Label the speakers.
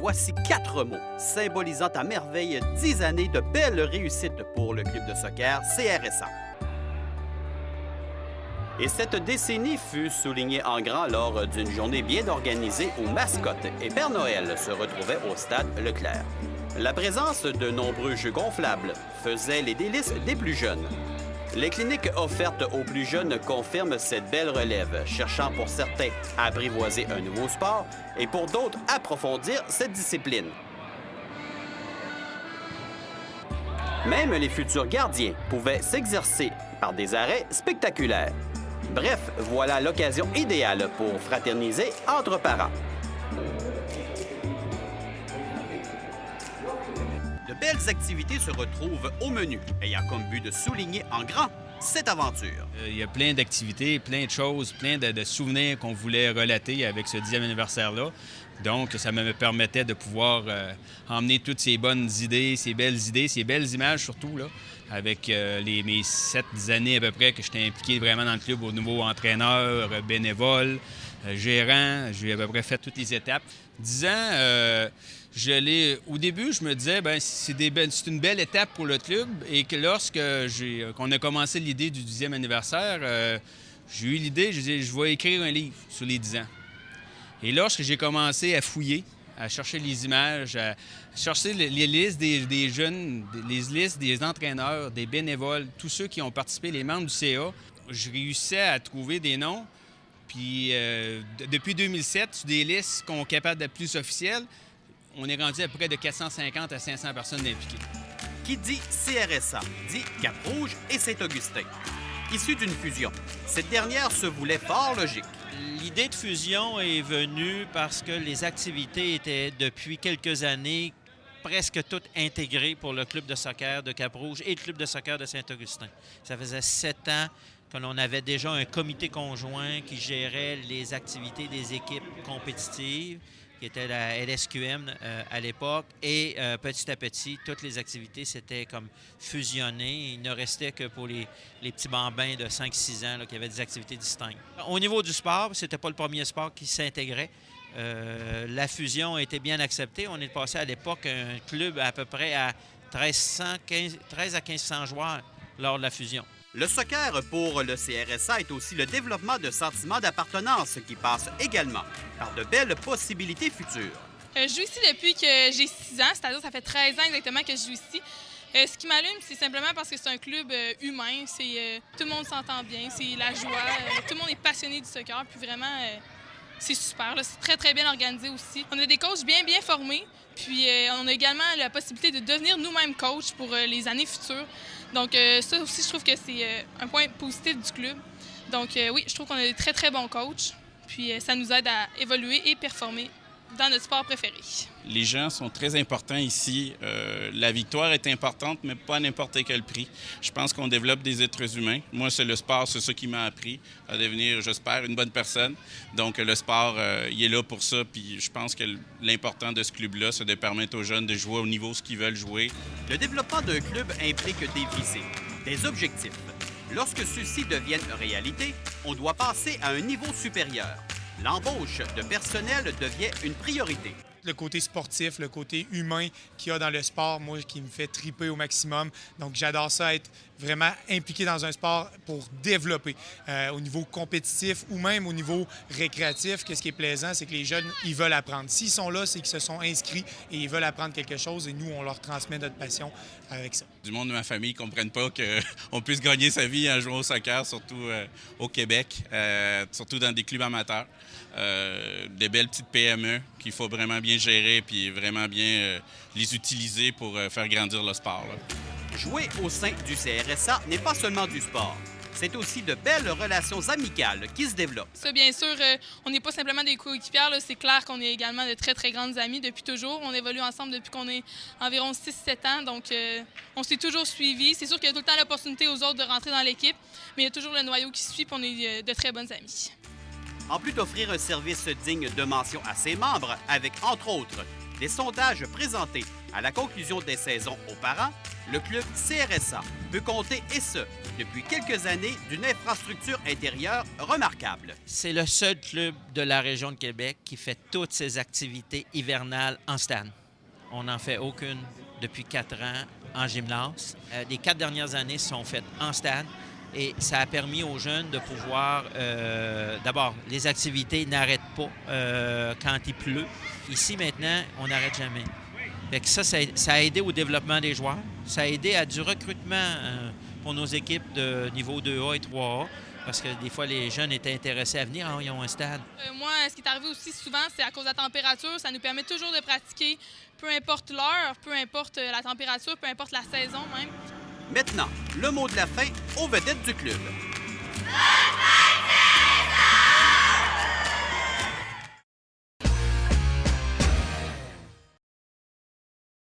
Speaker 1: voici 4 mots symbolisant à merveille 10 années de belles réussites pour le club de soccer CRSA. Et cette décennie fut soulignée en grand lors d'une journée bien organisée où mascotte et Père Noël se retrouvaient au stade Leclerc. La présence de nombreux jeux gonflables faisait les délices des plus jeunes. Les cliniques offertes aux plus jeunes confirment cette belle relève, cherchant pour certains à apprivoiser un nouveau sport et pour d'autres approfondir cette discipline. Même les futurs gardiens pouvaient s'exercer par des arrêts spectaculaires. Bref, voilà l'occasion idéale pour fraterniser entre parents. De belles activités se retrouvent au menu, ayant comme but de souligner en grand cette aventure.
Speaker 2: Il y a plein d'activités, plein de choses, plein de souvenirs qu'on voulait relater avec ce 10e anniversaire-là. Donc, ça me permettait de pouvoir emmener toutes ces bonnes idées, ces belles images surtout, là, avec mes 7-10 années à peu près que j'étais impliqué vraiment dans le club au niveau entraîneur, bénévole, gérant. J'ai à peu près fait toutes les étapes. 10 ans, au début, je me disais, c'est une belle étape pour le club et que qu'on a commencé l'idée du 10e anniversaire, j'ai eu l'idée, je disais, je vais écrire un livre sur les 10 ans. Et lorsque j'ai commencé à fouiller, à chercher les images, à chercher les listes des jeunes, les listes des entraîneurs, des bénévoles, tous ceux qui ont participé, les membres du CA, je réussissais à trouver des noms. Puis depuis 2007, sur des listes qu'on est capable d'être plus officielles, on est rendu à près de 450 à 500 personnes impliquées.
Speaker 1: Qui dit CRSA dit Cap-Rouge et Saint-Augustin. Issue d'une fusion, cette dernière se voulait fort logique.
Speaker 3: L'idée de fusion est venue parce que les activités étaient depuis quelques années presque toutes intégrées pour le club de soccer de Cap-Rouge et le club de soccer de Saint-Augustin. Ça faisait 7 ans que l'on avait déjà un comité conjoint qui gérait les activités des équipes compétitives, qui était la LSQM à l'époque. Et petit à petit, toutes les activités s'étaient comme fusionnées. Il ne restait que pour les petits bambins de 5-6 ans là, qui avaient des activités distinctes. Au niveau du sport, c'était pas le premier sport qui s'intégrait. La fusion a été bien acceptée. On est passé à l'époque un club à peu près à 13 à 1500 joueurs lors de la fusion.
Speaker 1: Le soccer pour le CRSA est aussi le développement de sentiments d'appartenance qui passe également par de belles possibilités futures.
Speaker 4: Je joue ici depuis que j'ai 6 ans, c'est-à-dire ça fait 13 ans exactement que je joue ici. Ce qui m'allume, c'est simplement parce que c'est un club humain, tout le monde s'entend bien, c'est la joie, tout le monde est passionné du soccer, puis vraiment, c'est super, là, c'est très, très bien organisé aussi. On a des coachs bien formés, puis on a également la possibilité de devenir nous-mêmes coachs pour les années futures. Donc ça aussi, je trouve que c'est un point positif du club. Donc oui, je trouve qu'on a des très, très bons coachs, puis ça nous aide à évoluer et performer dans notre sport préféré.
Speaker 5: Les gens sont très importants ici. La victoire est importante, mais pas à n'importe quel prix. Je pense qu'on développe des êtres humains. Moi, c'est le sport, c'est ça qui m'a appris à devenir, j'espère, une bonne personne. Donc, le sport, il est là pour ça. Puis je pense que l'important de ce club-là, c'est de permettre aux jeunes de jouer au niveau ce qu'ils veulent jouer.
Speaker 1: Le développement d'un club implique des visées, des objectifs. Lorsque ceux-ci deviennent réalité, on doit passer à un niveau supérieur. L'embauche de personnel devient une priorité.
Speaker 6: Le côté sportif, le côté humain qu'il y a dans le sport, moi, qui me fait triper au maximum. Donc, j'adore ça, être vraiment impliqué dans un sport pour développer au niveau compétitif ou même au niveau récréatif. Qu'est-ce qui est plaisant, c'est que les jeunes, ils veulent apprendre. S'ils sont là, c'est qu'ils se sont inscrits et ils veulent apprendre quelque chose et nous, on leur transmet notre passion avec ça.
Speaker 5: Du monde de ma famille ne comprennent pas qu'on puisse gagner sa vie en jouant au soccer, surtout au Québec, surtout dans des clubs amateurs. Des belles petites PME qu'il faut vraiment bien gérer puis vraiment bien les utiliser pour faire grandir le sport, là.
Speaker 1: Jouer au sein du CRSA n'est pas seulement du sport. C'est aussi de belles relations amicales qui se développent.
Speaker 4: Ça, bien sûr, on n'est pas simplement des coéquipières. C'est clair qu'on est également de très, très grandes amies depuis toujours. On évolue ensemble depuis qu'on est environ 6-7 ans. Donc, on s'est toujours suivis. C'est sûr qu'il y a tout le temps l'opportunité aux autres de rentrer dans l'équipe, mais il y a toujours le noyau qui suit, puis on est de très bonnes amies.
Speaker 1: En plus d'offrir un service digne de mention à ses membres, avec, entre autres, des sondages présentés à la conclusion des saisons aux parents, le club CRSA peut compter, et ce, depuis quelques années, d'une infrastructure intérieure remarquable.
Speaker 3: C'est le seul club de la région de Québec qui fait toutes ses activités hivernales en stade. On n'en fait aucune depuis 4 ans en gymnase. Les 4 dernières années sont faites en stade et ça a permis aux jeunes de pouvoir... D'abord, les activités n'arrêtent pas quand il pleut. Ici, maintenant, on n'arrête jamais. Fait que ça a aidé au développement des joueurs. Ça a aidé à du recrutement pour nos équipes de niveau 2A et 3A. Parce que des fois, les jeunes étaient intéressés à venir. Ils ont un stade.
Speaker 4: Moi, ce qui est arrivé aussi souvent, c'est à cause de la température. Ça nous permet toujours de pratiquer, peu importe l'heure, peu importe la température, peu importe la saison même.
Speaker 1: Maintenant, le mot de la fin aux vedettes du club.